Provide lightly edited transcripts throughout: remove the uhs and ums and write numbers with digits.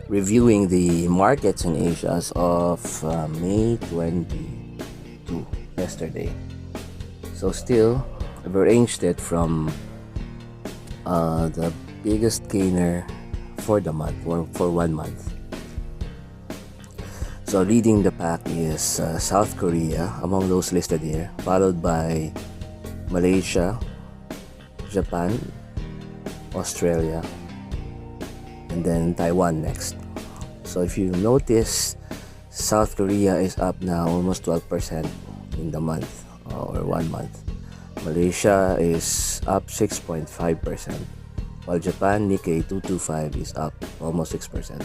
reviewing the markets in Asia as of May 22, yesterday. So still, I've arranged it from the biggest gainer for the month, or for 1 month. So leading the pack is South Korea among those listed here, followed by Malaysia, Japan, Australia, and then Taiwan next. So if you notice, South Korea is up now almost 12% in the month, or 1 month. Malaysia is up 6.5%, while Japan Nikkei 225 is up almost 6%.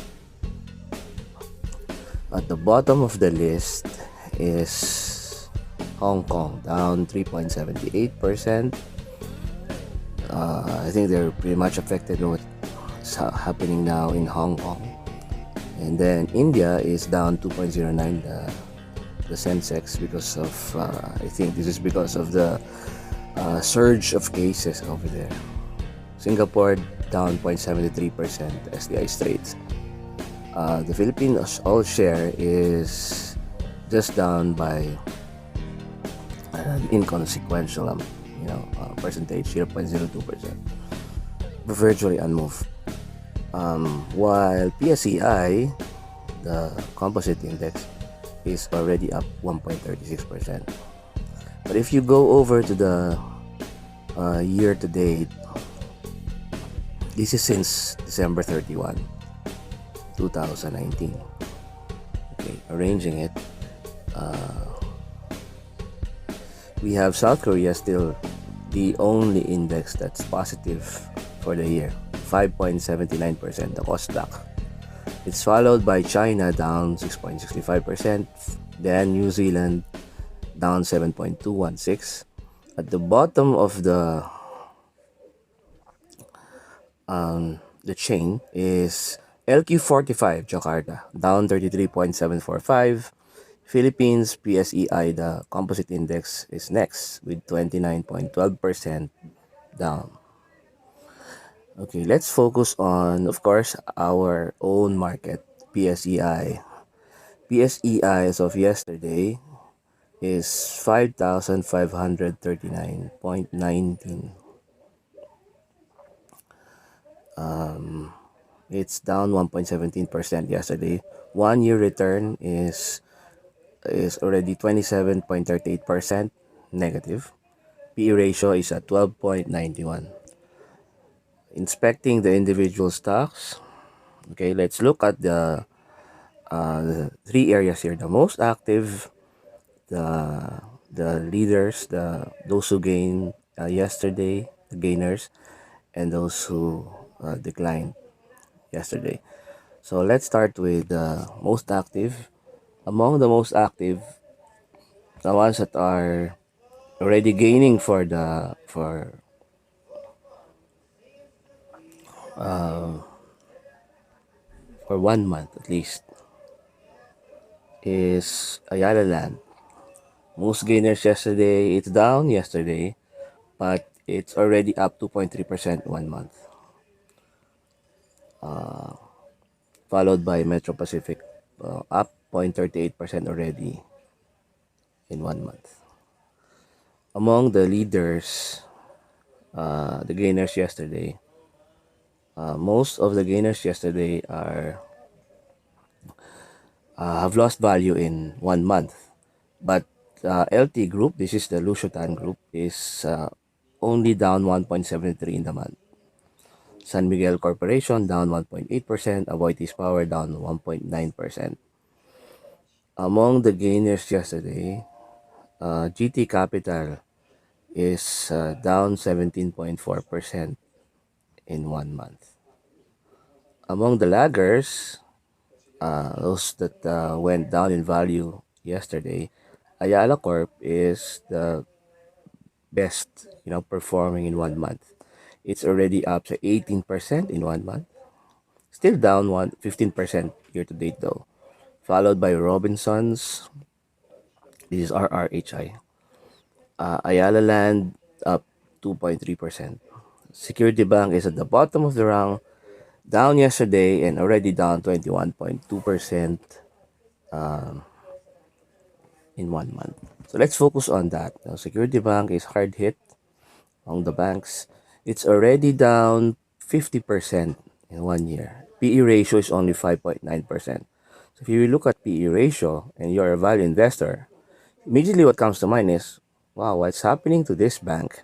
At the bottom of the list is Hong Kong, down 3.78%. I think they're pretty much affected by what's happening now in Hong Kong. And then India is down 2.09, the Sensex, because of, I think this is because of the surge of cases over there. Singapore down 0.73%, SDI Straits. The Philippines all share is just down by an inconsequential percentage, 0.02%, virtually unmoved. While PSEI, the composite index, is already up 1.36%. But if you go over to the year to date, this is since December 31, 2019. Okay, arranging it. We have South Korea still the only index that's positive for the year, 5.79%, the Kosdaq. It's followed by China, down 6.65%, then New Zealand, down 7.216. At the bottom of the chain is LQ45 Jakarta, down 33.745. Philippines PSEI, the composite index, is next with 29.12% down. Okay, let's focus on, of course, our own market, PSEI. PSEI as of yesterday is 5,539.19. It's down 1.17% yesterday. 1 year return is already 27.38% negative. PE ratio is at 12.91. Inspecting the individual stocks. Okay, let's look at the three areas here. The most active, the leaders, those who gained yesterday, the gainers, and those who declined yesterday. So let's start with the most active. Among the most active, the ones that are already gaining for 1 month at least, is Ayala Land. Most gainers yesterday, it's down yesterday, but it's already up 2.3% 1 month. Followed by Metro Pacific, up 0.38% already in 1 month. Among the leaders, the gainers yesterday, most of the gainers yesterday have lost value in 1 month. But LT Group, this is the Lushotan Group, is only down 1.73 in the month. San Miguel Corporation down 1.8%, Avoitis Power down 1.9%. Among the gainers yesterday, GT Capital is down 17.4% in 1 month. Among the laggers, those that went down in value yesterday, Ayala Corp is the best, performing in 1 month. It's already up to 18% in 1 month. Still down 15% year to date though. Followed by Robinsons. This is RRHI. Ayala Land up 2.3%. Security Bank is at the bottom of the rung Down yesterday and already down 21.2% in 1 month. So let's focus on that. Now, Security Bank is hard hit among the banks. It's already down 50% in 1 year. PE ratio is only 5.9%. So if you look at PE ratio and you're a value investor, immediately what comes to mind is, wow, what's happening to this bank?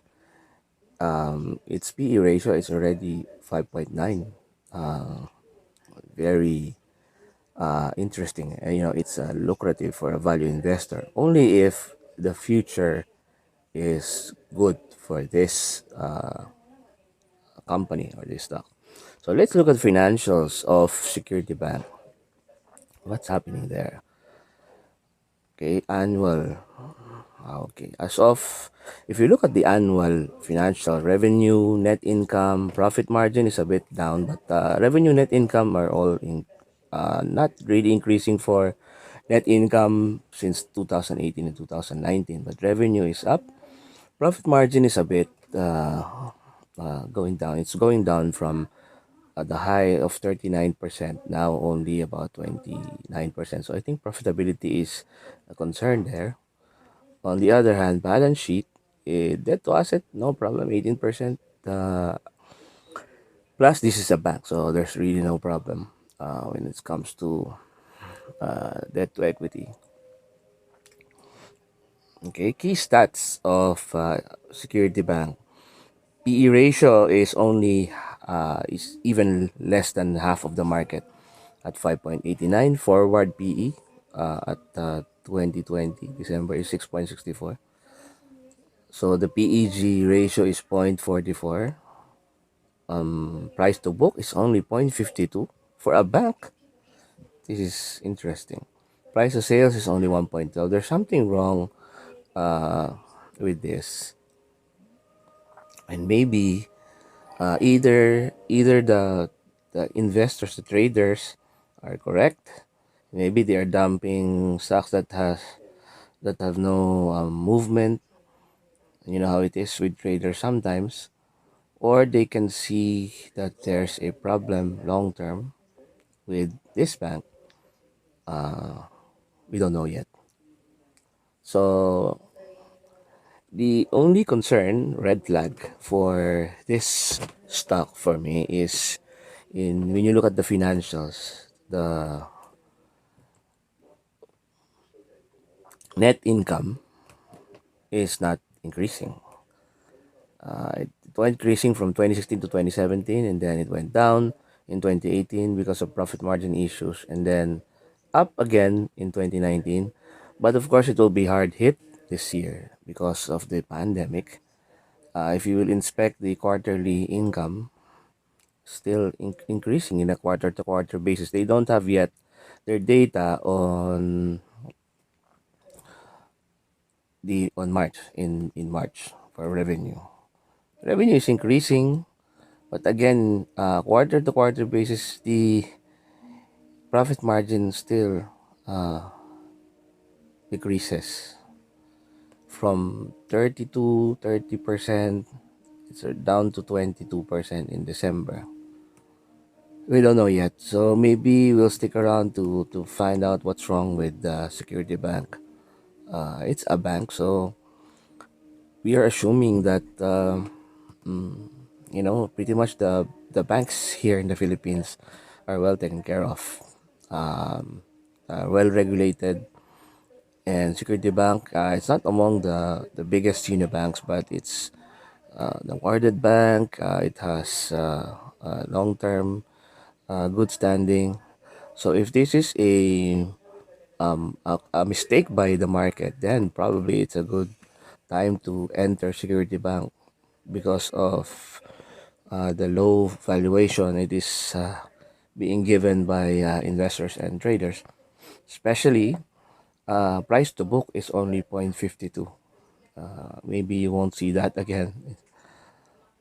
Its PE ratio is already 5.9. Very interesting. And, it's lucrative for a value investor only if the future is good for this company or this stock. So let's look at financials of Security Bank. What's happening there? Okay, annual. Okay, if you look at the annual financial revenue, net income, profit margin is a bit down, but revenue, net income are all not really increasing for net income since 2018 and 2019, but revenue is up. Profit margin is a bit going down. It's going down from the high of 39%, now only about 29%. So I think profitability is a concern there. On the other hand, balance sheet, debt to asset, no problem, 18%. Plus, this is a bank, so there's really no problem when it comes to debt to equity. Okay, key stats of Security Bank. PE ratio is even less than half of the market at 5.89. Forward PE at 2020 December is 6.64. So the PEG ratio is 0.44. Price to book is only 0.52 for a bank. This is interesting. Price to sales is only 1.12. There's something wrong with this, and maybe either the investors, the traders, are correct. Maybe they are dumping stocks that have no movement. You know how it is with traders sometimes. Or they can see that there's a problem long term with this bank. We don't know yet. So the only concern, red flag for this stock for me is in when you look at the financials, the net income is not increasing. It went increasing from 2016 to 2017, and then it went down in 2018 because of profit margin issues, and then up again in 2019. But of course, it will be hard hit this year because of the pandemic. If you will inspect the quarterly income, still increasing in a quarter to quarter basis. They don't have yet their data on March in March for revenue. Revenue is increasing, but again, quarter to quarter basis, the profit margin still decreases from 30%. It's down to 22% in December. We don't know yet, so maybe we'll stick around to find out what's wrong with the Security Bank. It's a bank, so we are assuming that pretty much the banks here in the Philippines are well taken care of, well regulated, and Security Bank. It's not among the biggest unibanks, but it's the awarded bank. It has long term good standing. So if this is a mistake by the market, then probably it's a good time to enter Security Bank because of the low valuation it is being given by investors and traders. Especially, price to book is only 0.52. Maybe you won't see that again.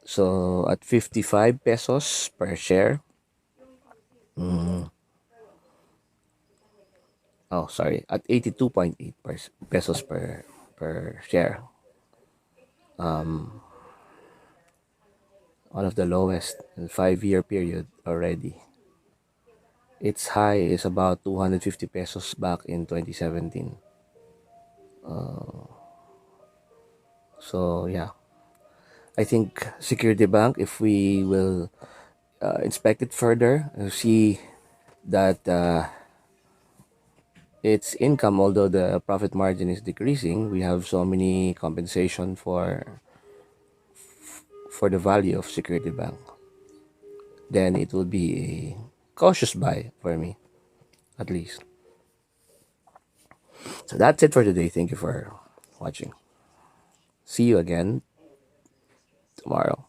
So at 55 pesos per share, sorry, at 82.8 pesos per share. one of the lowest in 5-year period already. Its high is about 250 pesos back in 2017. So yeah, I think Security Bank, if we will inspect it further, see that its income, although the profit margin is decreasing, we have so many compensation for the value of Security Bank, then it will be a cautious buy for me, at least. So that's it for today. Thank you for watching. See you again tomorrow.